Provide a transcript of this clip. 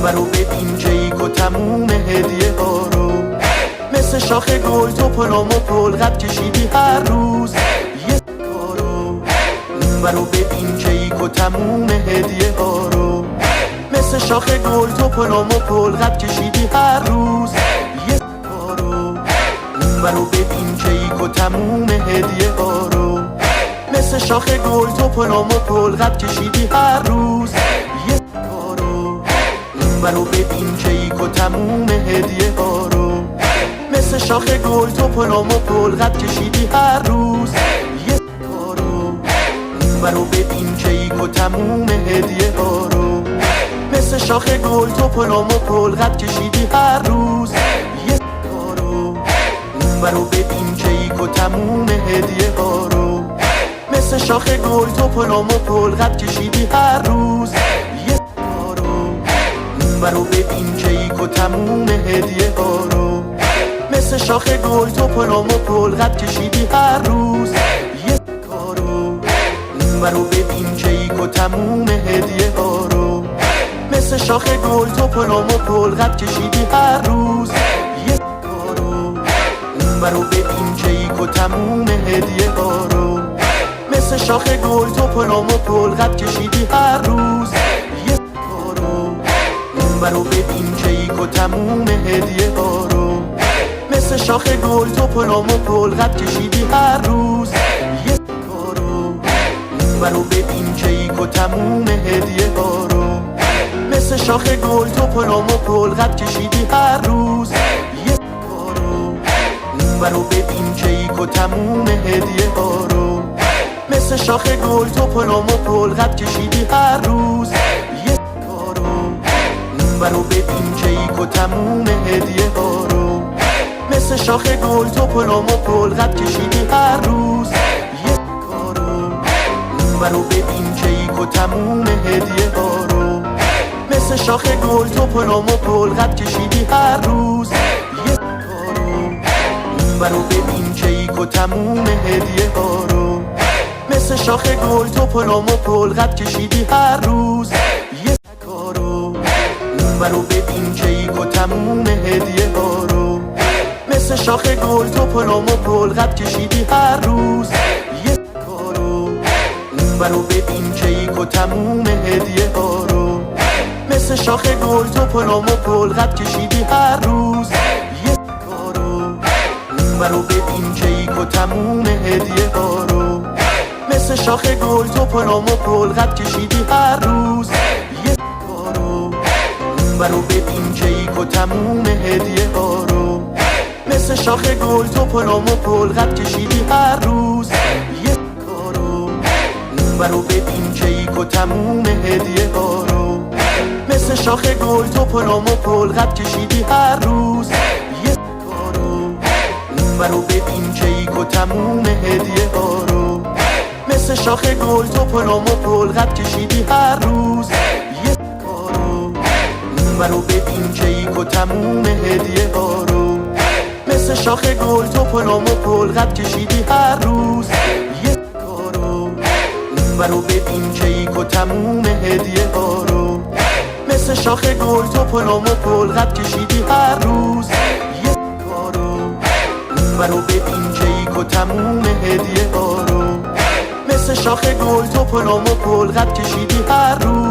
اونورو ببین کیک و تموم هدیه ها رو، مثل شاخ گل تو پلم و پل قد کشیدی هر روز یه کارو. اونورو ببین کیک و تموم هدیه ها رو، مثل شاخ گل تو پلم و پل قد کشیدی هر روز یه کارو. اونورو ببین کیک و تموم هدیه ها رو، مثل شاخ گل تو پلم و پل قد کشیدی هر روز یه کارو. اونورو ببین کیک و تموم هدیه ها رو، مثل شاخ گل تو پلم و پل قد کشیدی هر روز یه کارو. اونورو ببین کیک و تموم هدیه ها رو، مثل شاخ گل تو پلم و پل قد کشیدی هر روز یه کارو. اونورو ببین کیک و تموم هدیه ها رو، مثل شاخ گل تو پلم و پل قد کشیدی هر روز یه کارو. اونورو ببین کیک و تموم هدیه ها رو، مثل شاخ گل تو پلم و پل قد کشیدی هر روز یه کارو. اونورو ببین کیک و تموم هدیه ها رو، مثل شاخ گل تو پلم و پل قد کشیدی هر روز یه کارو. اونورو ببین کیک و تموم هدیه ها رو، مثل شاخ گل تو پلم و پل قد کشیدی هر روز یه کارو. اونورو ببین کیک و تموم هدیه ها رو، مثل شاخ گل تو پلم و پل قد کشیدی هر روز یه کارو. اونورو ببین کیک و تموم هدیه ها رو، مثل شاخ گل تو پلم و پل قد کشیدی هر روز یه کارو. اونورو ببین کیک و تموم هدیه ها رو، مثل شاخ گل تو پلم و پل قد کشیدی هر روز یه کارو. اونورو ببین کیک و تموم هدیه ها رو، مثل شاخ گل تو پلم و پل قد کشیدی هر روز یه کارو. اونورو ببین کیک و تموم هدیه ها رو، مثل شاخ گل تو پلم و پل قد کشیدی هر روز یه کارو. اونورو ببین کیک و تموم هدیه ها رو، مثل شاخ گل تو پلم و پل قد کشیدی هر روز یه کارو. اونورو ببین کیک و تموم هدیه ها رو، مثل شاخ گل تو پلم و پل قد کشیدی هر روز یه کارو. اونورو ببین کیک و تموم هدیه ها رو، مثل شاخ گل تو پلم و پل قد کشیدی هر روز یه کارو. اونورو ببین کیک و تموم هدیه ها رو، مثل شاخ گل تو پلم و پل قد کشیدی هر روز یه کارو. اونورو ببین کیک و تموم هدیه ها رو، مثل شاخ گل تو پلم و پل قد کشیدی هر روز یه کارو. اونورو ببین کیک و تموم هدیه ها رو، مثل شاخ گل تو پلم و پل قد کشیدی هر روز یه کارو. اونورو ببین کیک و تموم هدیه ها رو، مثل شاخ گل تو پلم و پل قد کشیدی هر روز یه کارو. اونورو ببین کیک و تموم هدیه ها رو، مثل شاخ گل تو پلم و پل قد کشیدی هر روز یه کارو. اونورو ببین کیک و تموم هدیه ها رو، مثل شاخ گل تو پلم و پل قد کشیدی هر روز یه کارو. اونورو ببین کیک و تموم هدیه ها رو، مثل شاخ گل تو پلم و پل قد کشیدی هر روز